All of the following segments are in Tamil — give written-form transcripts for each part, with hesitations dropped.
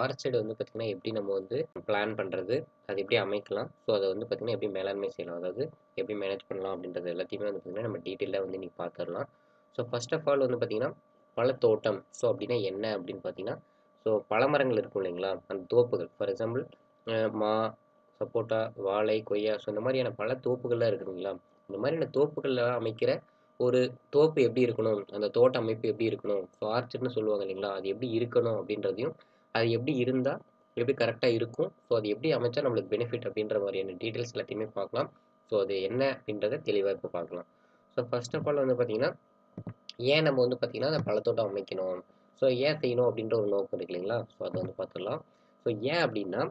ஆர்ச்சர்ட் வந்து பார்த்தீங்கன்னா, எப்படி நம்ம வந்து பிளான் பண்றது? அது எப்படி அமைக்கலாம்? ஸோ, அத வந்து பார்த்தீங்கன்னா, எப்படி மேலாண்மை செய்யலாம்? அதாவது எப்படி மேனேஜ் பண்ணலாம்? அப்படின்றது எல்லாத்தையுமே வந்து பார்த்தீங்கன்னா, நம்ம டீட்டெயிலா வந்து இன்னைக்கு பார்த்துரலாம். ஸோ, ஃபர்ஸ்ட் ஆஃப் ஆல் வந்து பார்த்தீங்கன்னா, பழத்தோட்டம். ஸோ, அப்படின்னா என்ன அப்படின்னு பார்த்தீங்கன்னா, ஸோ பழமரங்கள் இருக்கும் இல்லைங்களா? அந்த தோப்புகள். ஃபார் எக்ஸாம்பிள் மா, சப்போட்டா, வாழை, கொய்யா ஸோ இந்த மாதிரியான பல தோப்புகள்லாம் இருக்கு இல்லைங்களா? இந்த மாதிரியான தோப்புகள்ல அமைக்கிற ஒரு தோப்பு எப்படி இருக்கணும்? அந்த தோட்ட அமைப்பு எப்படி இருக்கணும்? ஸோ ஆர்ச்சர்ட்ன்னு சொல்லுவாங்க இல்லைங்களா? அது எப்படி இருக்கணும் அப்படின்றதையும், அது எப்படி இருந்தா எப்படி கரெக்ட்டா இருக்கும்? ஸோ அது எப்படி அமைச்சா நம்மளுக்கு பெனிஃபிட் அப்படின்ற மாதிரியான டீட்டெயில்ஸ் எல்லாத்தையுமே பார்க்கலாம். ஸோ அது என்ன அப்படின்றத தெளிவா இப்ப பார்க்கலாம். ஸோ ஃபர்ஸ்ட் ஆஃப் ஆல் வந்து பார்த்தீங்கன்னா, ஏன் நம்ம வந்து பார்த்தீங்கன்னா, அந்த பழத்தோட்டம் அமைக்கணும்? ஸோ ஏன் செய்யணும் அப்படின்ற ஒரு நோக்கம் இருக்கு இல்லைங்களா? ஸோ அத வந்து பார்த்துடலாம். ஸோ ஏன் அப்படின்னா,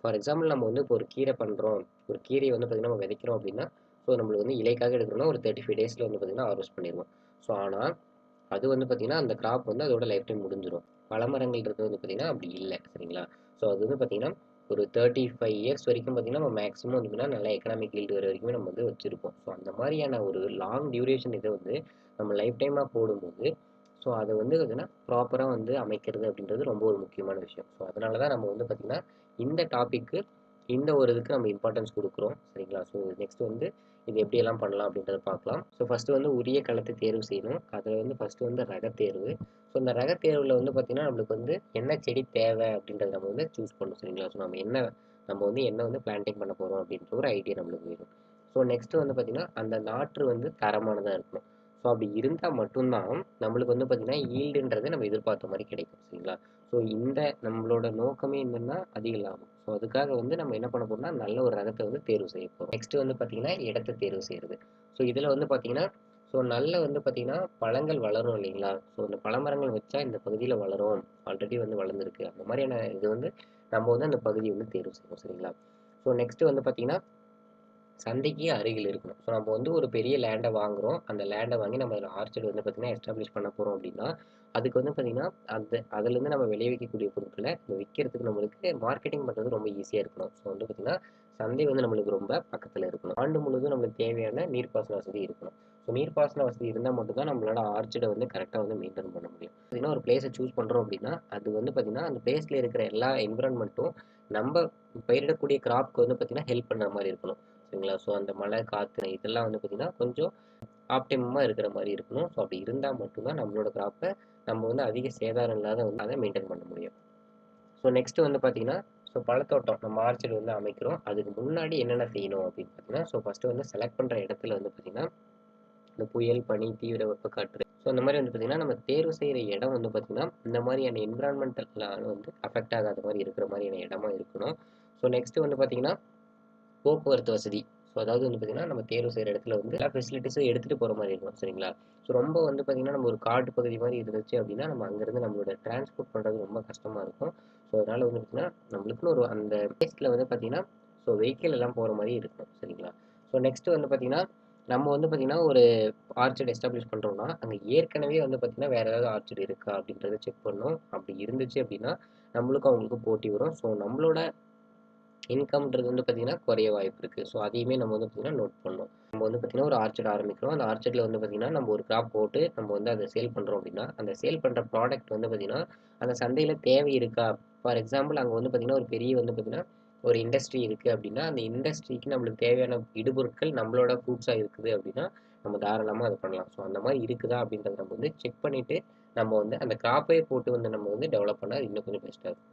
ஃபார் எக்ஸாம்பிள் நம்ம வந்து இப்போ ஒரு கீரை பண்றோம். ஒரு கீரைய வந்து பார்த்தீங்கன்னா, நம்ம விதைக்கிறோம் அப்படின்னா, ஸோ நம்மளுக்கு வந்து இலைக்காக எடுக்கணும்னா ஒரு 35 டேஸ்ல வந்து பார்த்தீங்கன்னா, ஹார்வெஸ்ட் பண்ணிருவோம். ஸோ ஆனா, அது வந்து பார்த்தீங்கன்னா, அந்த கிராப் வந்து அதோட லைஃப் டைம் முடிஞ்சிரும். பழமரங்கள்ன்றது வந்து பார்த்தீங்கன்னா, அப்படி இல்ல. சரிங்களா? ஸோ அது வந்து பார்த்தீங்கன்னா, ஒரு 35 இயர்ஸ் வரைக்கும் பார்த்தீங்கன்னா, நம்ம மேக்ஸிமம் வந்து பார்த்தீங்கன்னா, நல்ல எக்கனாமிக் ஈல்டு வர வரைக்குமே நம்ம வந்து வச்சிருப்போம். ஸோ அந்த மாரியான ஒரு லாங் டியூரேஷன் இத வந்து நம்ம லைஃப் டைமா போடும்போது, ஸோ அத வந்து பார்த்தீங்கன்னா, ப்ராப்பரா வந்து அமைக்கிறது அப்படின்றது ரொம்ப ஒரு முக்கியமான விஷயம். ஸோ அதனால தான் நம்ம வந்து பார்த்தீங்கன்னா, இந்த டாபிக்கு இந்த ஒரு இதுக்கு நம்ம இம்பார்ட்டன்ஸ் குடுக்குறோம். சரிங்களா? ஸோ நெக்ஸ்ட் வந்து இது எப்படியெல்லாம் பண்ணலாம் அப்படின்றத பார்க்கலாம். ஸோ ஃபர்ஸ்ட்டு வந்து உரிய களத்த தேர்வு செய்யணும். அதுல வந்து ஃபர்ஸ்ட்டு வந்து ரகத் தேர்வு. ஸோ இந்த ரகத் தேர்வுல வந்து பார்த்தீங்கன்னா, நம்மளுக்கு வந்து என்ன செடி தேவை அப்படின்றத நம்ம வந்து சூஸ் பண்ணணும். சரிங்களா? ஸோ நம்ம வந்து என்ன வந்து பிளான்டிங் பண்ண போறோம் அப்படின்ற ஒரு ஐடியா நம்மளுக்கு வேணும். ஸோ நெக்ஸ்ட் வந்து பார்த்தீங்கன்னா, அந்த நாற்று வந்து தரமானதா இருக்கணும். ஸோ அப்படி இருந்தா மட்டும் தான் நம்மளுக்கு வந்து பார்த்தீங்கன்னா, ஈல்டுன்றது நம்ம எதிர்பார்த்த மாரி கிடைக்கும். சரிங்களா? ஸோ இந்த நம்மளோட நோக்கமே என்னன்னா, அதிக லாபம். ஸோ அதுக்காக வந்து நம்ம என்ன பண்ண போறோம்னா, நல்ல ஒரு ரகத்த வந்து தேர்வு செய்ய போறோம். நெக்ஸ்ட் வந்து பார்த்தீங்கன்னா, இடத்த தேர்வு செய்றது. ஸோ இதுல வந்து பார்த்தீங்கன்னா, ஸோ நல்ல வந்து பார்த்தீங்கன்னா, பழங்கள் வளரும் இல்லைங்களா? ஸோ இந்த பழமரங்கள் வச்சா இந்த பகுதியில வளரும். ஆல்ரெடி வந்து வளர்ந்துருக்கு. அந்த மாரியான இது வந்து நம்ம வந்து அந்த பகுதிய வந்து தேர்வு செய்வோம். சரிங்களா? ஸோ நெக்ஸ்ட் வந்து பார்த்தீங்கன்னா, சந்தைக்கு அருகில் இருக்கணும். ஸோ நம்ம வந்து ஒரு பெரிய லேண்ட வாங்குறோம். அந்த லேண்ட வாங்கி நம்ம அதில ஆர்ச்சர்ட் வந்து பார்த்தீங்கன்னா, எஸ்டாப்ளிஷ் பண்ண போறோம் அப்படின்னா, அதுக்கு வந்து பார்த்தீங்கன்னா, அதுலேருந்து நம்ம விளைவிக்கக்கூடிய பொருட்கள நம்ம விக்கிறதுக்கு நம்மளுக்கு மார்க்கெட்டிங் பண்றது ரொம்ப ஈஸியா இருக்கணும். ஸோ வந்து பார்த்தீங்கன்னா, சந்தை வந்து நம்மளுக்கு ரொம்ப பக்கத்துல இருக்கணும். ஆண்டு முழுவதும் நம்மளுக்கு தேவையான நீர்ப்பாசன வசதி இருக்கணும். ஸோ நீர்ப்பாசன வசதி இருந்தா மட்டும் தான் நம்மளோட ஆர்ச்சர்ட வந்து கரெக்ட்டா வந்து மெயின்டெயின் பண்ண முடியும். பார்த்தீங்கன்னா, ஒரு பிளேஸ சூஸ் பண்றோம் அப்படின்னா, அது வந்து பார்த்தீங்கன்னா, அந்த பிளேஸ்ல இருக்கிற எல்லா என்விரான்மென்ட்டும் நம்ப பயிரிடக்கூடிய கிராப்க்கு வந்து பார்த்தீங்கன்னா, ஹெல்ப் பண்ற மாரி இருக்கணும். சரிங்களா? ஸோ அந்த மழை, காத்து இதெல்லாம் வந்து பார்த்தீங்கன்னா, கொஞ்சம் ஆப்டிமமா இருக்கிற மாரி இருக்கணும். ஸோ அப்படி இருந்தா மட்டும் தான் நம்மளோட கிராப்ப நம்ம வந்து அதிக சேதாரம் இல்லாத வந்து அத மெயின்டெயின் பண்ண முடியும். ஸோ நெக்ஸ்ட் வந்து பார்த்தீங்கன்னா, ஸோ பழத்தோட்டம் நம்ம ஆர்ச்சர்ட் வந்து அமைக்கிறோம். அதுக்கு முன்னாடி என்னென்ன செய்யணும் அப்படின்னு பார்த்தீங்கன்னா, ஸோ ஃபர்ஸ்ட்டு வந்து செலக்ட் பண்ற இடத்துல வந்து பார்த்தீங்கன்னா, இந்த புயல், பனி, தீவிர வெப்பக்காற்று ஸோ இந்த மாரி வந்து பார்த்தீங்கன்னா, நம்ம தேர்வு செய்ற இடம் வந்து பார்த்தீங்கன்னா, இந்த மாரியான என்விரான்மென்டல்ல வந்து அஃபெக்ட் ஆகாத மாரி இருக்கிற மாரியான இடமா இருக்கணும். ஸோ நெக்ஸ்ட் வந்து பார்த்தீங்கன்னா, போக்குவரத்து வசதி. ஸோ அதாவது வந்து பார்த்தீங்கன்னா, நம்ம தேர்வு செய்ற இடத்துல வந்து எல்லா ஃபெசிலிட்டீஸும் எடுத்துட்டு போற மாரி இருக்கணும். சரிங்களா? ஸோ ரொம்ப வந்து பார்த்தீங்கன்னா, நம்ம ஒரு காட்டு பகுதி மாரி இருந்துச்சு அப்படின்னா, நம்ம அங்கருந்து நம்மளோட டிரான்ஸ்போர்ட் பண்றது ரொம்ப கஷ்டமா இருக்கும். ஸோ அதனால வந்து பார்த்தீங்கன்னா, நம்மளுக்குன்னு ஒரு அந்த பிளேஸ்ல வந்து பார்த்தீங்கன்னா, ஸோ வெஹிக்கிள் எல்லாம் போற மாரி இருக்கணும். சரிங்களா? ஸோ நெக்ஸ்ட் வந்து பார்த்தீங்கன்னா, நம்ம வந்து பார்த்தீங்கன்னா, ஒரு ஆர்ச்சர்ட் எஸ்டாப்ளிஷ் பண்றோம்னா, அங்க ஏற்கனவே வந்து பார்த்தீங்கன்னா, வேற ஏதாவது ஆர்ச்சர்ட் இருக்கா அப்படின்றத செக் பண்ணணும். அப்படி இருந்துச்சு அப்படின்னா, நம்மளுக்கும் அவங்களுக்கும் போட்டி வரும். ஸோ நம்மளோட இன்கம்ன்றது வந்து பார்த்தீங்கன்னா, குறைய வாய்ப்பு இருக்கு. ஸோ அதையுமே நம்ம வந்து பார்த்தீங்கன்னா, நோட் பண்ணணும். நம்ம வந்து பார்த்தீங்கன்னா, ஒரு ஆர்ச்சர்ட் ஆரம்பிக்கிறோம். அந்த ஆர்ச்சர்ட்ல வந்து பார்த்தீங்கன்னா, நம்ம ஒரு கிராப் போட்டு நம்ம வந்து அத சேல் பண்றோம் அப்படின்னா, அந்த சேல் பண்ற ப்ராடக்ட் வந்து பார்த்தீங்கன்னா, அந்த சந்தையில தேவை இருக்கா? ஃபார் எக்ஸாம்பிள் அங்க வந்து பார்த்தீங்கன்னா, ஒரு பெரிய வந்து பார்த்தீங்கன்னா, ஒரு இண்டஸ்ட்ரி இருக்கு அப்படின்னா, அந்த இண்டஸ்ட்ரிக்கு நம்மளுக்கு தேவையான இடுபொருட்கள் நம்மளோட ஃப்ரூட்ஸா இருக்குது அப்படின்னா, நம்ம தாராளமா அத பண்ணலாம். ஸோ அந்த மாரி இருக்குதா அப்படின்றத நம்ம வந்து செக் பண்ணிட்டு, நம்ம வந்து அந்த கிராப்பே போட்டு வந்து நம்ம வந்து டெவலப் பண்ணா இன்னும் கொஞ்சம் பெஸ்ட்டா இருக்கும்.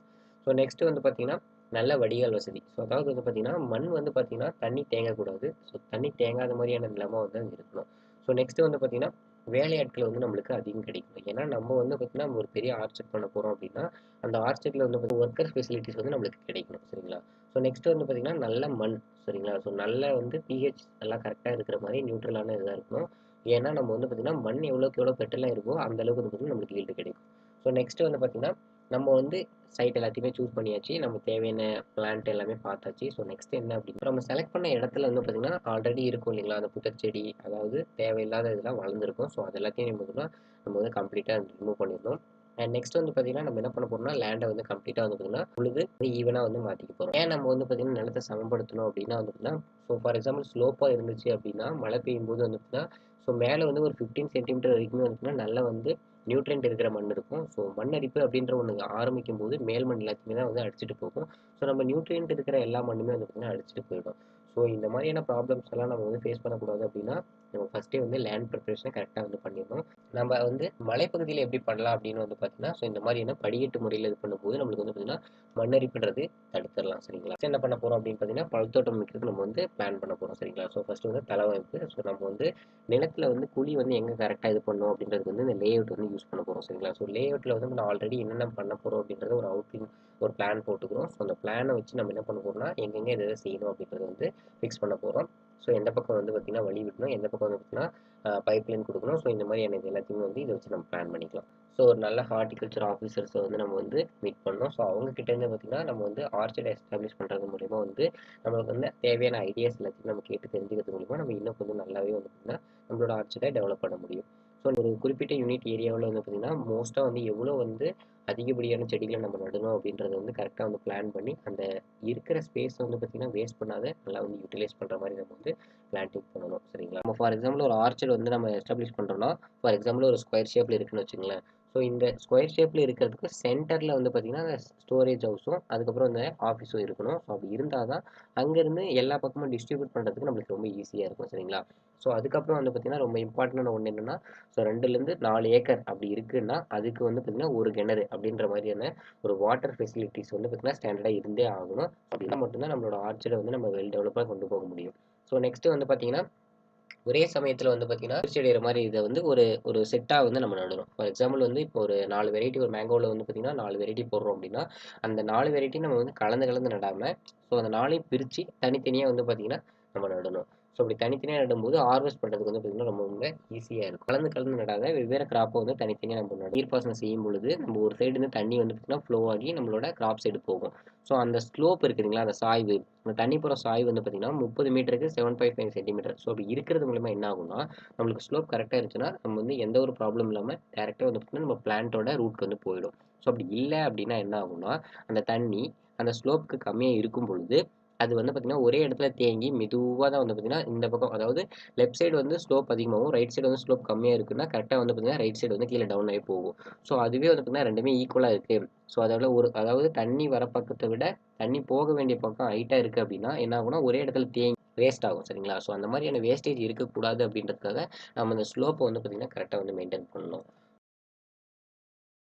ஸோ நெக்ஸ்ட் வந்து பார்த்தீங்கன்னா, நல்ல வடிகால் வசதி. ஸோ அதாவது வந்து பார்த்தீங்கன்னா, மண் வந்து பார்த்தீங்கன்னா, தண்ணி தேங்கக்கூடாது. ஸோ தண்ணி தேங்காத மாரியான நிலமா வந்து அங்க இருக்கணும். ஸோ நெக்ஸ்ட் வந்து பார்த்தீங்கன்னா, வேலையாட்கள் வந்து நம்மளுக்கு அதிகம் கிடைக்கணும். ஏன்னா நம்ம வந்து பார்த்தீங்கன்னா, நம்ம ஒரு பெரிய ஆர்ச்சர்ட் பண்ண போறோம் அப்படின்னா, அந்த ஆர்ச்சர்ட்ல வந்து பார்த்தீங்கன்னா, ஒர்க்கர் ஃபெசிலிட்டீஸ் வந்து நம்மளுக்கு கிடைக்கணும். சரிங்களா? ஸோ நெக்ஸ்ட் வந்து பார்த்தீங்கன்னா, நல்ல மண். சரிங்களா? ஸோ நல்ல வந்து பிஹெச் எல்லாம் கரெக்ட்டா இருக்கிற மாரி நியூட்ரலான இதா இருக்கணும். ஏன்னா நம்ம வந்து பார்த்தீங்கன்னா, மண் எவ்வளோக்கு எவ்வளோ பெட்டலா இருக்கோ, அந்த அளவுக்கு வந்து பார்த்தீங்கன்னா, நம்மளுக்கு ஈல்டு கிடைக்கும். ஸோ நெக்ஸ்ட் வந்து பார்த்தீங்கன்னா, நம்ம வந்து சைட் எல்லாத்தையுமே சூஸ் பண்ணியாச்சு. நம்ம தேவையான பிளான்ட் எல்லாமே பார்த்தாச்சு. ஸோ நெக்ஸ்ட் என்ன அப்படின்னா, நம்ம செலக்ட் பண்ண இடத்துல வந்து பார்த்தீங்கன்னா, ஆல்ரெடி இருக்கும் இல்லைங்களா? அந்த புதர்ச்செடி, அதாவது தேவையில்லாத இதெல்லாம் வளர்ந்துருக்கும். ஸோ அது எல்லாத்தையும் நம்ம வந்து கம்ப்ளீட்டா ரிமூவ் பண்ணிடணும். அண்ட் நெக்ஸ்ட் வந்து பார்த்தீங்கன்னா, நம்ம என்ன பண்ண போறோம்னா, லேண்ட வந்து கம்ப்ளீட்டா வந்து பார்த்தீங்கன்னா, உழுது ஈவனா வந்து மாத்திக்க போறோம். ஏன் நம்ம வந்து பார்த்தீங்கன்னா, நிலத்த சமப்படுத்தணும் அப்படின்னா வந்து பார்த்தீங்கன்னா, ஸோ ஃபார் எக்ஸாம்பிள் ஸ்லோப்பா இருந்துச்சு அப்படின்னா, மழை பெய்யும்போது வந்து பார்த்தீங்கன்னா, ஸோ மேல வந்து ஒரு 15 சென்டிமீட்டர் வரைக்குமே வந்து பார்த்தீங்கன்னா, நல்லா வந்து நியூட்ரியன்ட் இருக்கிற மண் இருக்கும். ஸோ மண் அரிப்பு அப்படின்ற ஒன்று ஆரம்பிக்கும் போது மேல் மண் எல்லாத்தையுமே தான் வந்து அடிச்சுட்டு போகும். ஸோ நம்ம நியூட்ரியன்ட் இருக்கிற எல்லா மண்ணுமே வந்து பார்த்தீங்கன்னா அடிச்சுட்டு போயிடும். ஸோ இந்த மாதிரியான ப்ராப்ளம்ஸ் எல்லாம் நம்ம வந்து ஃபேஸ் பண்ணக்கூடாது அப்படின்னா நம்ம ஃபஸ்ட்டே வந்து லேண்ட் ப்ரிப்பரேஷனை கரெக்டாக வந்து பண்ணிடணும். நம்ம வந்து மலைப்பகுதியில் எப்படி பண்ணலாம் அப்படின்னு வந்து பார்த்தீங்கன்னா, ஸோ இந்த மாதிரியான படிக்கட்டு முறையில் இது பண்ணும்போது நம்மளுக்கு வந்து பார்த்தீங்கன்னா மண்ணரிப்புன்றது தடுத்துடலாம். சரிங்களா? என்ன பண்ண போகிறோம் அப்படின்னு பார்த்தீங்கன்னா, பழத்தோட்டம் வைக்கிறது நம்ம வந்து பிளான் பண்ண போகிறோம். சரிங்களா? ஸோ ஃபஸ்ட்டு வந்து தளவமைப்பு. ஸோ நம்ம வந்து நிலத்துல வந்து குழி வந்து எங்கே கரெக்டாக இது பண்ணணும் அப்படின்றதுக்கு வந்து இந்த லேஅவுட் வந்து யூஸ் பண்ண போகிறோம். சரிங்களா? ஸோ லேஅவுட்டில் வந்து நம்ம ஆல்ரெடி என்னென்ன பண்ண போகிறோம் அப்படின்றத ஒரு அவுட்லைன் ஒரு பிளான் போட்டுக்கிறோம். ஸோ அந்த பிளானை வச்சு நம்ம என்ன பண்ண போகிறோம்னா எங்கெங்கே எதை செய்யணும் அப்படின்றத வந்து ஃபிக்ஸ் பண்ண போகிறோம். ஸோ எந்த பக்கம் வந்து பார்த்திங்கன்னா வழி விடணும், எந்த பக்கம் வந்து பார்த்திங்கன்னா பைப்லைன் கொடுக்கணும். ஸோ இந்த மாதிரியான இது எல்லாத்தையுமே வந்து இதை வச்சு நம்ம பிளான் பண்ணிக்கலாம். ஸோ ஒரு நல்ல ஹார்டிகல்ச்சர் ஆஃபீஸர்ஸை வந்து நம்ம வந்து மீட் பண்ணோம். ஸோ அவங்க கிட்டேருந்து பார்த்திங்கன்னா நம்ம வந்து ஆர்ச்சர்டை எஸ்டாப்ளிஷ் பண்ணுறது மூலிமா வந்து நம்மளுக்கு வந்து தேவையான ஐடியாஸ் எல்லாத்தையும் நம்ம கேட்டு தெரிஞ்சுக்கிறது மூலிமா நம்ம இன்னும் கொஞ்சம் நல்லாவே வந்து பார்த்திங்கன்னா நம்மளோட ஆர்ச்சர்டை டெவலப் பண்ண முடியும். ஸோ ஒரு குறிப்பிட்ட யூனிட் ஏரியாவில் வந்து பார்த்திங்கன்னா மோஸ்ட்டாக வந்து எவ்வளோ வந்து அதிகப்படியான செடிகளை நம்ம நடணும் அப்படின்றத வந்து கரெக்டாக வந்து பிளான் பண்ணி அந்த இருக்கிற ஸ்பேஸை வந்து பார்த்திங்கன்னா வேஸ்ட் பண்ணாத நல்லா வந்து யூட்டிலைஸ் பண்ணுற மாதிரி நம்ம வந்து பிளான்டிங் பண்ணணும். சரிங்களா? நம்ம ஃபார் எக்ஸாம்பிள் ஒரு ஆர்ச்சர்ட் வந்து நம்ம எஸ்டாப்ளிஷ் பண்ணுறோம்னா ஃபார் எக்ஸாம்பிள் ஒரு ஸ்கொயர் ஷேப்பில் இருக்குன்னு வச்சுங்களேன். ஸோ இந்த ஸ்கொயர் ஷேப்பில் இருக்கிறதுக்கு சென்டரில் வந்து பார்த்திங்கன்னா அந்த ஸ்டோரேஜ் ஹவுஸும் அதுக்கப்புறம் இந்த ஆஃபீஸும் இருக்கணும். ஸோ அப்படி இருந்தால் தான் அங்கேருந்து எல்லா பக்கமும் டிஸ்ட்ரிபியூட் பண்ணுறதுக்கு நம்மளுக்கு ரொம்ப ஈஸியாக இருக்கும். சரிங்களா? ஸோ அதுக்கப்புறம் வந்து பார்த்திங்கன்னா ரொம்ப இம்பார்ட்டண்டான ஒன்று என்னென்னா, ஸோ 2லேருந்து 4 ஏக்கர் அப்படி இருக்குன்னா அதுக்கு வந்து பார்த்திங்கன்னா ஒரு கிணறு அப்படின்ற மாதிரியான ஒரு வாட்டர் ஃபெசிலிட்டிஸ் வந்து பார்த்திங்கன்னா ஸ்டாண்டர்டாக இருந்தே ஆகணும். அப்படின்னா மட்டும்தான் நம்மளோட ஆர்ச்சர்டை வந்து நம்ம வெல் டெவலப்பாக கொண்டு போக முடியும். ஸோ நெக்ஸ்ட்டு வந்து பார்த்திங்கன்னா ஒரே சமயத்தில் வந்து பார்த்தீங்கன்னா பூச்சி அடைகிற மாதிரி இதை வந்து ஒரு ஒரு செட்டாக வந்து நம்ம நடணும். ஃபார் எக்ஸாம்பிள் வந்து இப்போ ஒரு 4 வெரைட்டி ஒரு மேங்கோவில் வந்து பார்த்தீங்கன்னா 4 வெரைட்டி போடுறோம் அப்படின்னா அந்த 4 வெரைட்டி நம்ம வந்து கலந்து கலந்து நடாமல் ஸோ அந்த 4ஐயும் பிரித்து தனித்தனியாக வந்து பார்த்தீங்கன்னா நம்ம நடணும். ஸோ அப்படி தனித்தனியாக நடும்போது ஹார்வெஸ்ட் பண்ணுறதுக்கு வந்து பார்த்தீங்கன்னா ரொம்ப ரொம்ப ஈஸியாக இருக்கும். கலந்து கலந்து நடாத வெவ்வேறு கிராப்பை வந்து தனித்தனியாக நம்ம நடும். நீர்ப்பாசனம் செய்யும் பொழுது நம்ம ஒரு சைடு இருந்து தண்ணி வந்து பார்த்தீங்கன்னா ஃப்ளோ ஆகி நம்மளோட கிராப் சைடு போகும். ஸோ அந்த ஸ்லோப் இருக்குதுங்களா, அந்த சாய்வு, அந்த தண்ணி போகிற சாய்வு வந்து பார்த்தீங்கன்னா 30 மீட்டருக்கு 7.5 சென்டிமீட்டர். ஸோ அப்படி இருக்கிறது மூலமா என்ன ஆகும்னா நம்மளுக்கு ஸ்லோப் கரெக்டாக இருந்துச்சுன்னா நம்ம வந்து எந்த ஒரு ப்ராப்ளம் இல்லாமல் டேரெக்டாக வந்து பார்த்தீங்கன்னா நம்ம பிளான்ட்டோட ரூட்க்கு வந்து போயிடும். ஸோ அப்படி இல்லை அப்படின்னா என்ன ஆகும்னா அந்த தண்ணி அந்த ஸ்லோப்புக்கு கம்மியாக இருக்கும் பொழுது அது வந்து பார்த்தீங்கன்னா ஒரே இடத்துல தேங்கி மெதுவாக தான் வந்து பார்த்தீங்கன்னா இந்த பக்கம், அதாவது லெஃப்ட் சைடு வந்து ஸ்லோப் அதிகமாகவும் ரைட் சைடு வந்து ஸ்லோப் கம்மியாக இருக்குன்னா கரெக்டாக வந்து பார்த்தீங்கன்னா ரைட் சைடு வந்து கீழே டவுன் ஆகி போகும். ஸோ அதுவே வந்து பார்த்தீங்கன்னா ரெண்டுமே ஈக்குவலாக இருக்குது. ஸோ அதாவது தண்ணி வர பக்கத்தை விட தண்ணி போக வேண்டிய பக்கம் ஹைட்டாக இருக்குது அப்படின்னா என்ன ஆகும்னா ஒரே இடத்துல தேங்கி வேஸ்ட் ஆகும். சரிங்களா? ஸோ அந்த மாதிரியான வேஸ்டேஜ் இருக்கக்கூடாது அப்படின்றதுக்காக நம்ம அந்த ஸ்லோப்பை வந்து பார்த்தீங்கன்னா கரெக்டாக வந்து மெயின்டைன் பண்ணணும்.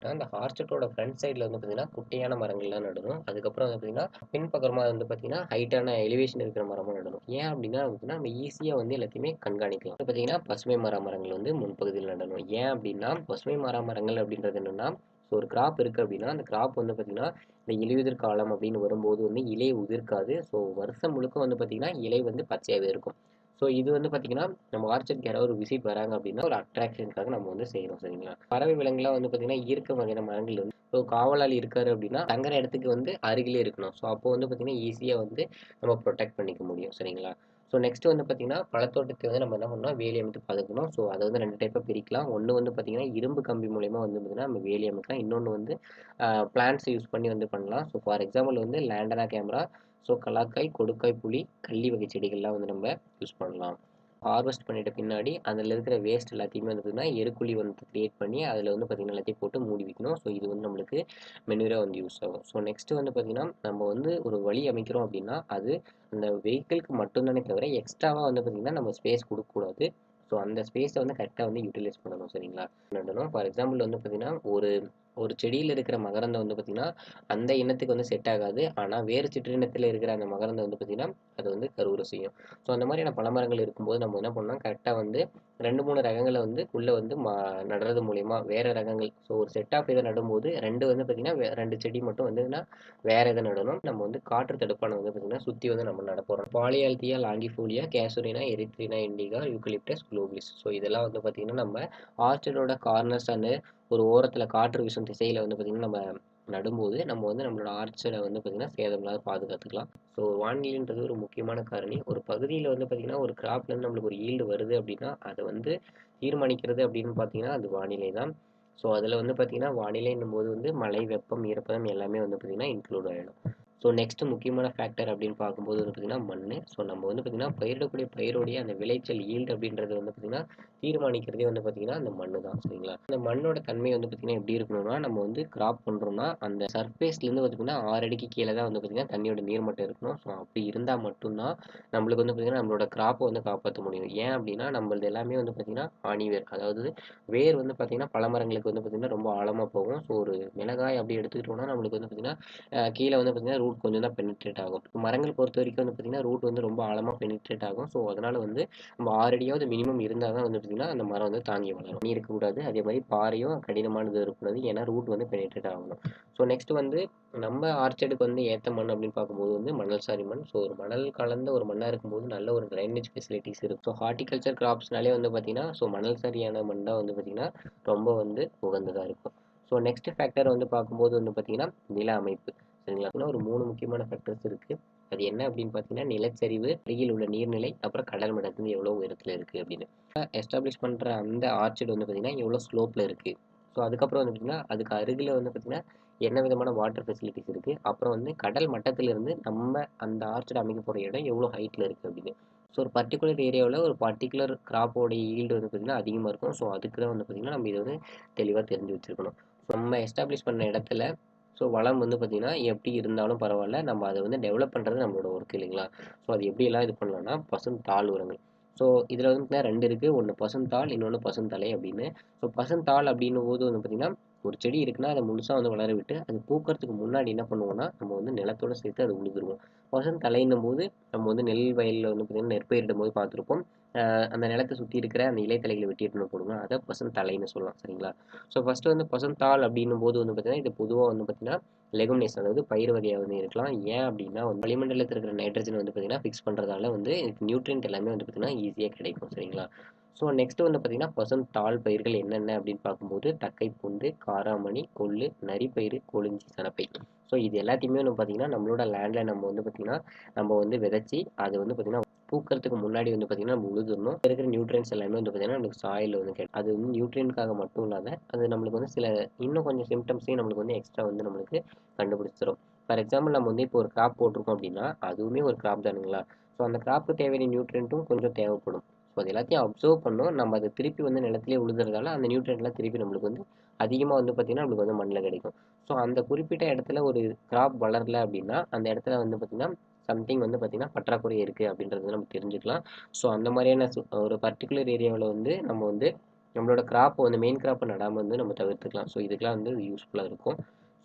அந்த ஆர்ச்சர்டோட ஃப்ரண்ட் சைடில் வந்து பார்த்தீங்கன்னா குட்டையான மரங்கள்லாம் நடணும். அதுக்கப்புறம் வந்து பார்த்தீங்கன்னா பின்பக்கமாக வந்து பார்த்தீங்கன்னா ஹைட்டான எலிவேஷன் இருக்கிற மரமும் நடணும். ஏன் அப்படின்னா நம்ம ஈஸியாக வந்து எல்லாத்தையுமே கண்காணிக்கலாம். பார்த்தீங்கன்னா பசுமை மரங்கள் வந்து முன்பகுதியில் நடணும். ஏன் அப்படின்னா பசுமை மரங்கள் அப்படின்றது என்னென்னா, ஸோ ஒரு கிராப் இருக்குது அப்படின்னா அந்த கிராப் வந்து பார்த்தீங்கன்னா இந்த இலையுதிர் காலம் அப்படின்னு வரும்போது வந்து இலை உதிர்க்காது. ஸோ வருஷம் முழுக்க வந்து பார்த்தீங்கன்னா இலை வந்து பச்சையாகவே இருக்கும். ஸோ இது வந்து பார்த்தீங்கன்னா நம்ம ஆர்ச்சர்ட்க்கு யாராவது ஒரு விசிட் வராங்க அப்படின்னா ஒரு அட்ராக்ஷனுக்காக நம்ம வந்து செய்கிறோம். சரிங்களா? பறவை விலங்குலாம் வந்து பார்த்தீங்கன்னா ஈர்க்க வகையான மரங்கள் வந்து ஸோ காவலாளி இருக்காரு அப்படின்னா தங்குற இடத்துக்கு வந்து அருகிலே இருக்கணும். ஸோ அப்போ வந்து பார்த்தீங்கன்னா ஈஸியாக வந்து நம்ம ப்ரொடெக்ட் பண்ணிக்க முடியும். சரிங்களா? ஸோ நெக்ஸ்ட் வந்து பார்த்தீங்கன்னா பழத்தோட்டத்தை வந்து நம்ம என்ன பண்ணணும், வேலி அமைத்து பாதுகாக்கணும். ஸோ அதை வந்து 2 டைப்பாக பிரிக்கலாம். ஒன்று வந்து பார்த்தீங்கன்னா இரும்பு கம்பி மூலயமா வந்து பார்த்தீங்கன்னா நம்ம வேலி அமைக்கலாம். இன்னொன்று வந்து பிளான்ஸ் யூஸ் பண்ணி வந்து பண்ணலாம். ஸோ ஃபார் எக்ஸாம்பிள் வந்து லேண்டனா கேமரா, ஸோ கலாக்காய், கொடுக்காய், புளி, கள்ளி வகை செடிகள்லாம் வந்து நம்ம யூஸ் பண்ணலாம். ஹார்வெஸ்ட் பண்ணிட்ட பின்னாடி அதில் இருக்கிற வேஸ்ட் எல்லாத்தையுமே வந்து பார்த்தீங்கன்னா எருக்குழி வந்து கிரியேட் பண்ணி அதில் வந்து பார்த்தீங்கன்னா எல்லாத்தையும் போட்டு மூடி வைக்கணும். ஸோ இது வந்து நம்மளுக்கு மெனுவராக வந்து யூஸ் ஆகும். ஸோ நெக்ஸ்ட்டு வந்து பார்த்தீங்கன்னா நம்ம வந்து ஒரு வழி அமைக்கிறோம் அப்படின்னா அது அந்த வெஹிக்கிளுக்கு மட்டும்தானே தவிர எக்ஸ்ட்ராவாக வந்து பார்த்தீங்கன்னா நம்ம ஸ்பேஸ் கொடுக்கக்கூடாது. ஸோ அந்த ஸ்பேஸை வந்து கரெக்டாக வந்து யூட்டிலைஸ் பண்ணணும். சரிங்களா? நடணும். ஃபார் எக்ஸாம்பிள் வந்து பார்த்தீங்கன்னா ஒரு ஒரு செடியில் இருக்கிற மகரந்தம் வந்து பார்த்தீங்கன்னா அந்த இனத்துக்கு வந்து செட் ஆகாது. ஆனால் வேறு சிற்றினத்தில் இருக்கிற அந்த மகரந்தம் வந்து பார்த்தீங்கன்னா அது வந்து கருவுரை செய்யும். ஸோ அந்த மாதிரியான பழமரங்கள் இருக்கும்போது நம்ம என்ன பண்ணலாம், கரெக்டாக வந்து 2, 3 ரகங்களை வந்து உள்ளே வந்து நடுறது மூலிமா வேறு ரகங்கள், ஸோ ஒரு செட் ஆஃப் இதை நடும்போது 2 வந்து பார்த்தீங்கன்னா 2 செடி மட்டும் வந்துன்னா வேறு எதை நடணும். நம்ம வந்து காற்று தடுப்பான வந்து பார்த்தீங்கன்னா சுற்றி வந்து நம்ம நட போகிறோம். பாலியால்தியா, லாங்கிஃபோலியா, கேசுரினா, எரித்ரினா இண்டிகா, யூக்கலிப்டஸ் குளோபிலிஸ். ஸோ இதெல்லாம் வந்து பார்த்தீங்கன்னா நம்ம ஆர்ச்சர்டோட கார்னர்ஸ் அண்டு ஒரு ஓரத்தில் காற்று வீசும் திசையில் வந்து பார்த்திங்கன்னா நம்ம நடும்போது நம்ம வந்து நம்மளோட ஆர்ச்சரை வந்து பார்த்திங்கன்னா சேதமில்லாத பாதுகாத்துக்கலாம். ஸோ வானிலைன்றது ஒரு முக்கியமான காரணி. ஒரு பகுதியில் வந்து பார்த்திங்கன்னா ஒரு கிராப்லேருந்து நம்மளுக்கு ஒரு ஈல்டு வருது அப்படின்னா அதை வந்து தீர்மானிக்கிறது அப்படின்னு பார்த்தீங்கன்னா அது வானிலை தான். ஸோ அதில் வந்து பார்த்திங்கன்னா வானிலைன்னும் போது வந்து மழை, வெப்பம், ஈரப்பதம் எல்லாமே வந்து பார்த்திங்கன்னா இன்க்ளூட் ஆகிடும். ஸோ நெக்ஸ்ட் முக்கியமான ஃபேக்டர் அப்படின்னு பார்க்கும்போது வந்து பார்த்தீங்கன்னா மண். ஸோ நம்ம வந்து பார்த்தீங்கன்னா பயிரிடக்கூடிய பயிரோடைய அந்த விளைச்சல் ஈல்டு அப்படின்றது வந்து பார்த்தீங்கன்னா தீர்மானிக்கிறதே வந்து பார்த்தீங்கன்னா அந்த மண் தான். சரிங்களா? அந்த மண்ணோட தன்மை வந்து பார்த்தீங்கன்னா எப்படி இருக்கணும்னா, நம்ம வந்து கிராப் பண்ணுறோம்னா அந்த சர்ஃபேஸ்லேருந்து பார்த்தீங்கன்னா 6 அடிக்கு கீழே தான் வந்து பார்த்தீங்கன்னா தண்ணியோட நீர்மட்டம் இருக்கணும். ஸோ அப்படி இருந்தால் மட்டும்தான் நம்மளுக்கு வந்து பார்த்தீங்கன்னா நம்மளோட கிராப்பை வந்து காப்பாற்ற முடியும். ஏன் அப்படின்னா நம்மளது எல்லாமே வந்து பார்த்தீங்கன்னா ஆணிவேர், அதாவது வேர் வந்து பார்த்தீங்கன்னா பல மரங்களுக்கு வந்து பார்த்தீங்கன்னா ரொம்ப ஆழமாக போகும். ஸோ ஒரு மிளகாய் அப்படி எடுத்துக்கிட்டோம்னா நம்மளுக்கு வந்து பார்த்தீங்கன்னா கீழே வந்து பார்த்தீங்கன்னா ரூட் கொஞ்சம் தான் பெனிட்ரேட் ஆகும். மரங்கள் பொறுத்த வரைக்கும் வந்து பார்த்தீங்கன்னா ரூட் வந்து ரொம்ப ஆழமாக பெனிட்ரேட் ஆகும். ஸோ அதனால வந்து நம்ம 6 அடியாவது மினிமம் இருந்தால் தான் வந்து பார்த்தீங்கன்னா அந்த மரம் வந்து தாங்கி வளரும். தண்ணி இருக்கக்கூடாது, அதே மாதிரி பாறையும் கடினமானது இருக்கக்கூடாது, ஏன்னா ரூட் வந்து பெனிட்ரேட் ஆகணும். ஸோ நெக்ஸ்ட் வந்து நம்ம ஆர்ச்சர்டுக்கு வந்து ஏற்ற மண் அப்படின்னு பார்க்கும்போது வந்து மணல் சாரி மண். ஸோ ஒரு மணல் கலந்த ஒரு மண்ணாக இருக்கும்போது நல்ல ஒரு ட்ரைனேஜ் ஃபெசிலிட்டிஸ் இருக்கும். ஸோ ஹார்டிகல்ச்சர் கிராப்ஸ்னாலே வந்து பார்த்தீங்கன்னா ஸோ மணல் சரியான மண் தான் வந்து பார்த்தீங்கன்னா ரொம்ப வந்து உகந்ததாக இருக்கும். ஸோ நெக்ஸ்ட் ஃபேக்டர் வந்து பார்க்கும்போது வந்து பார்த்தீங்கன்னா நில அமைப்பு. சரிங்களா? இன்னும் ஒரு 3 முக்கியமான ஃபேக்டர்ஸ் இருக்கு. அது என்ன அப்படின்னு பார்த்தீங்கன்னா நிலச்சரிவு, அருகில் உள்ள நீர்நிலை, அப்புறம் கடல் மட்டத்திலிருந்து எவ்வளோ உயரத்தில் இருக்குது அப்படின்னு. எஸ்டாப்ளிஷ் பண்ணுற அந்த ஆர்ச்சர்டு வந்து பார்த்தீங்கன்னா எவ்வளோ ஸ்லோப்பில் இருக்குது. ஸோ அதுக்கப்புறம் வந்து பார்த்தீங்கன்னா அதுக்கு அருகில் வந்து பார்த்தீங்கன்னா என்ன விதமான வாட்டர் ஃபெசிலிட்டிஸ் இருக்குது, அப்புறம் வந்து கடல் மட்டத்திலிருந்து நம்ம அந்த ஆர்ச்சர்டு அமைக்க போகிற இடம் எவ்வளோ ஹைட்டில் இருக்குது அப்படின்னு. ஸோ ஒரு பர்டிகுலர் ஏரியாவில் ஒரு பர்டிகுலர் கிராப்போடைய ஈல்டு வந்து பார்த்தீங்கன்னா அதிகமாக இருக்கும். ஸோ அதுக்கு தான் வந்து பார்த்தீங்கன்னா நம்ம இதை வந்து தெளிவாக தெரிஞ்சு வச்சுருக்கணும். நம்ம எஸ்டாப்ளிஷ் பண்ண இடத்துல ஸோ வளம் வந்து பார்த்தீங்கன்னா எப்படி இருந்தாலும் பரவாயில்ல, நம்ம அதை வந்து டெவலப் பண்ணுறது நம்மளோட ஒர்க் இல்லைங்களா? ஸோ அது எப்படியெல்லாம் இது பண்ணலாம்னா பசுந்தாள் உரங்கள். ஸோ இதில் வந்து பார்த்தீங்கன்னா 2 இருக்குது. ஒன்று பசுந்தாள், இன்னொன்று பசுந்தலை அப்படின்னு. ஸோ பசுந்தாள் அப்படின்னும் போது வந்து பார்த்தீங்கன்னா ஒரு செடி இருக்குன்னா அதை முழுசாக வந்து வளர விட்டு அது பூக்கிறதுக்கு முன்னாடி என்ன பண்ணுவோம்னா நம்ம வந்து நிலத்தோட சேர்த்து அதை உழுதுருவோம். பசுந்தலைன்னும் போது நம்ம வந்து நெல் வயலில் வந்து பார்த்தீங்கன்னா நெற்பயிரிடும் போது பார்த்துருப்போம். அந்த நிலத்தை சுற்றி இருக்கிற அந்த இலைத்தலைகளை வெட்டிட்டு போடுவோம், அதை பசுந்தலைன்னு சொல்லலாம். சரிங்களா? ஸோ ஃபஸ்ட்டு வந்து பசுந்தாள் அப்படின்னும் போது வந்து பார்த்தீங்கன்னா இது பொதுவாக வந்து பார்த்தீங்கன்னா லெகுமினேஸ், அதாவது பயிர் வகையாக வந்து இருக்கலாம். ஏன் அப்படின்னா வந்து வளிமண்டலத்தில் இருக்கிற நைட்ரஜன் வந்து பார்த்தீங்கன்னா ஃபிக்ஸ் பண்ணுறதால வந்து இதுக்கு நியூட்ரியன்ட் எல்லாமே வந்து பார்த்தீங்கன்னா ஈஸியாக கிடைக்கும். சரிங்களா? ஸோ நெக்ஸ்ட் வந்து பார்த்தீங்கன்னா பசுந்தாள் பயிர்கள் என்னென்ன அப்படின்னு பார்க்கும்போது தக்கைப்பூண்டு, காராமணி, கொள்ளு, நரிப்பயிறு, கொளிஞ்சி, சணப்பை. ஸோ இது எல்லாத்தையுமே வந்து பார்த்தீங்கன்னா நம்மளோட லேண்டில் நம்ம வந்து பார்த்தீங்கன்னா நம்ம வந்து விதைச்சி அது வந்து பார்த்தீங்கன்னா பூக்கிறதுக்கு முன்னாடி வந்து பார்த்தீங்கன்னா நம்ம உழுதுறணும். இருக்கிற நியூட்ரியன்ஸ் எல்லாமே வந்து பார்த்தீங்கன்னா நம்மளுக்கு சாயில் வந்து கிடைக்கும். அது வந்து நியூட்ரியன்ட்காக மட்டும் இல்லாத அது நம்மளுக்கு வந்து சில இன்னும் கொஞ்சம் சிம்டம்ஸையும் நம்மளுக்கு வந்து எக்ஸ்ட்ரா வந்து நம்மளுக்கு கண்டுபிடிச்சிரும். ஃபார் எக்ஸாம்பிள் நம்ம வந்து இப்போ ஒரு கிராப் போட்டிருக்கோம் அப்படின்னா அதுவுமே ஒரு கிராப் தானுங்களா? ஸோ அந்த கிராப்புக்கு தேவையான நியூட்ரியன்ட்டும் கொஞ்சம் தேவைப்படும். ஸோ அது எல்லாத்தையும் அப்சர்வ் பண்ணணும். நம்ம அதை திருப்பி வந்து நிலத்திலே உழுதுறதால அந்த நியூட்ரியன்ட்லாம் திருப்பி நம்மளுக்கு வந்து அதிகமாக வந்து பார்த்தீங்கன்னா நம்மளுக்கு வந்து மண்ணில் கிடைக்கும். ஸோ அந்த குறிப்பிட்ட இடத்துல ஒரு கிராப் வளரல அப்படின்னா அந்த இடத்துல வந்து பார்த்தீங்கன்னா சம்திங் வந்து பார்த்தீங்கன்னா பற்றாக்குறை இருக்குது அப்படின்றது நம்ம தெரிஞ்சுக்கலாம். ஸோ அந்த மாதிரியான ஒரு பர்டிகுலர் ஏரியாவில் வந்து நம்ம வந்து நம்மளோட கிராப்பை வந்து மெயின் கிராப்பை நடாமல் வந்து நம்ம தவிர்த்துக்கலாம். ஸோ இதுக்கெலாம் வந்து யூஸ்ஃபுல்லாக இருக்கும்.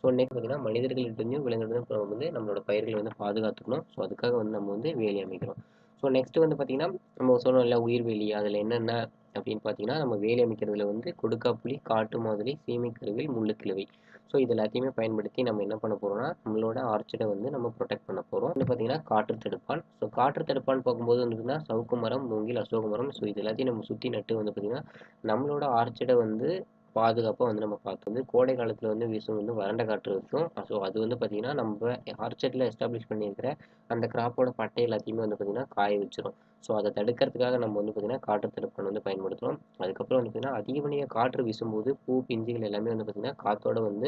ஸோ நெக்ஸ்ட் பார்த்தீங்கன்னா மனிதர்கள்கிட்டையும் விலங்குகளிடம் வந்து நம்மளோட பயிர்களை வந்து பாதுகாத்துக்கணும். ஸோ அதுக்காக வந்து நம்ம வந்து வேலி அமைக்கிறோம். ஸோ நெக்ஸ்ட் வந்து பார்த்தீங்கன்னா நம்ம சொன்னோம் இல்லை உயிர்வேலி, அதில் என்னென்ன அப்படின்னு பார்த்தீங்கன்னா நம்ம வேலி அமைக்கிறதுல வந்து கொடுக்காப்புளி, காட்டு மாதுளை, சீமைக்கருவேல், முள்ளுக்கிழவை. ஸோ இது எல்லாத்தையுமே பயன்படுத்தி நம்ம என்ன பண்ண போகிறோம்னா நம்மளோட ஆர்ச்சர்டை வந்து நம்ம ப்ரொடெக்ட் பண்ண போகிறோம். வந்து பார்த்தீங்கன்னா காற்று தடுப்பான். ஸோ காற்று தடுப்பான் பார்க்கும்போது வந்து பார்த்தீங்கன்னா சவுக்கு மரம், மூங்கில், அசோக மரம். ஸோ இது எல்லாத்தையும் நம்ம சுற்றி நட்டு வந்து பார்த்தீங்கன்னா நம்மளோட ஆர்ச்சர்டை வந்து பாதுகாப்பாக வந்து நம்ம பார்த்து வந்து கோடை காலத்தில் வந்து வீசும் வந்து வறண்ட காற்று இருக்கும். ஸோ அது வந்து பார்த்திங்கன்னா நம்ம ஆர்ச்சர்டில் எஸ்டாப்ளிஷ் பண்ணியிருக்கிற அந்த கிராப்போட பட்டை எல்லாத்தையுமே வந்து பார்த்திங்கன்னா காய வச்சிரும். ஸோ அதை தடுக்கிறதுக்காக நம்ம வந்து பார்த்திங்கன்னா காற்று தடுப்பான் வந்து பயன்படுத்துகிறோம். அதுக்கப்புறம் வந்து பார்த்திங்கன்னா அதிகப்படியாக காற்று வீசும்போது பூ பிஞ்சுகள் எல்லாமே வந்து பார்த்திங்கன்னா காற்றோட வந்து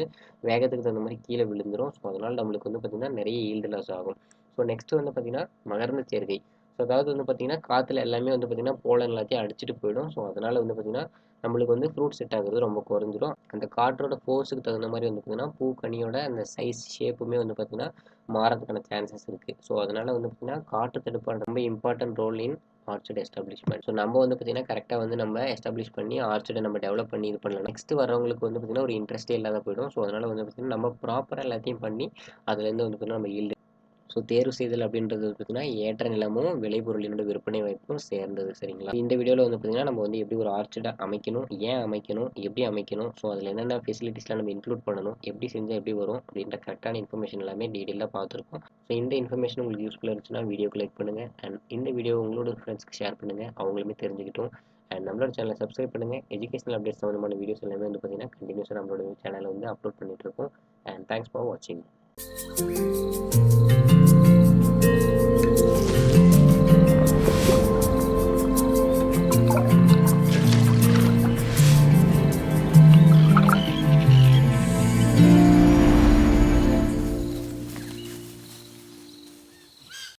வேகத்துக்கு தகுந்த மாதிரி கீழே விழுந்துடும். ஸோ அதனால் நம்மளுக்கு வந்து பார்த்திங்கன்னா நிறைய ஈல்டு லாஸ் ஆகும். ஸோ நெக்ஸ்ட் வந்து பார்த்திங்கன்னா மகரந்த சேர்க்கை. ஸோ அதாவது வந்து பார்த்திங்கன்னா காற்றுல எல்லாமே வந்து பார்த்திங்கன்னா போலன் எல்லாத்தையும் அடிச்சுட்டு போயிடும். ஸோ அதனால் வந்து பார்த்திங்கன்னா நம்மளுக்கு வந்து ஃப்ரூட் செட் ஆகுறது ரொம்ப குறைஞ்சிரும். அந்த காற்றோட ஃபோர்ஸுக்கு தகுந்த மாதிரி வந்து பார்த்திங்கன்னா பூ கனியோட அந்த சைஸ் ஷேப்புமே வந்து பார்த்திங்கன்னா மாறதுக்கான சான்சஸ் இருக்குது. ஸோ அதனால் வந்து பார்த்திங்கன்னா காற்று தடுப்பான் ரொம்ப important role in orchard establishment. So நம்ம வந்து பார்த்திங்கன்னா கரெக்டாக வந்து நம்ம எஸ்டாப்ளிஷ் பண்ணி ஆர்ச்சர்டை நம்ம டெவலப் பண்ணி இது பண்ணலாம். நெக்ஸ்ட் வரவங்களுக்கு வந்து பார்த்திங்கன்னா ஒரு இன்ட்ரெஸ்ட்டே இல்லாத போயிடும். ஸோ அதனால் வந்து பார்த்திங்கன்னா நம்ம ப்ராப்பராக எல்லாத்தையும் பண்ணி அதுலேருந்து வந்து பார்த்திங்கன்னா நம்ம ஈல்டு. ஸோ தேர்வு செய்தல் அப்படின்றது பார்த்தீங்கன்னா ஏற்ற நிலமும் விளைபொருளினோட விற்பனை வாய்ப்பும் சேர்ந்தது. சரிங்களா? இந்த வீடியோவில் வந்து பார்த்தீங்கன்னா நம்ம வந்து எப்படி ஒரு ஆர்ச்சர்டை அமைக்கணும், ஏன் அமைக்கணும், எப்படி அமைக்கணும், ஸோ அதில் என்னென்ன ஃபெசிலிட்டிஸ்லாம் நம்ம இன்க்ளூட் பண்ணணும், எப்படி செஞ்சால் எப்படி வரும் அப்படின்ற கரெக்டான இன்ஃபர்மேஷன் எல்லாமே டீட்டெயிலாக பார்த்துருக்கோம். ஸோ இந்த இன்ஃபர்மேஷன் உங்களுக்கு யூஸ்ஃபுல்லாக இருந்துச்சுன்னா வீடியோக்கு லைக் பண்ணுங்கள் அண்ட் இந்த வீடியோ உங்களோட ஃப்ரெண்ட்ஸ்க்கு ஷேர் பண்ணுங்கள், அவங்களுமே தெரிஞ்சுக்கிட்டோம். அண்ட் நம்மளோட சேனலை சப்ஸ்கிரைப் பண்ணுங்கள். எஜுகேஷனல் அப்டேட்ஸ் சம்மந்தமான வீடியோஸ் எல்லாமே வந்து பார்த்தீங்கன்னா கண்டினியூஸாக நம்மளோட சேனலில் வந்து அப்லோட் பண்ணிட்டு இருக்கோம். அண்ட் தேங்க்ஸ் ஃபார் வாட்சிங்.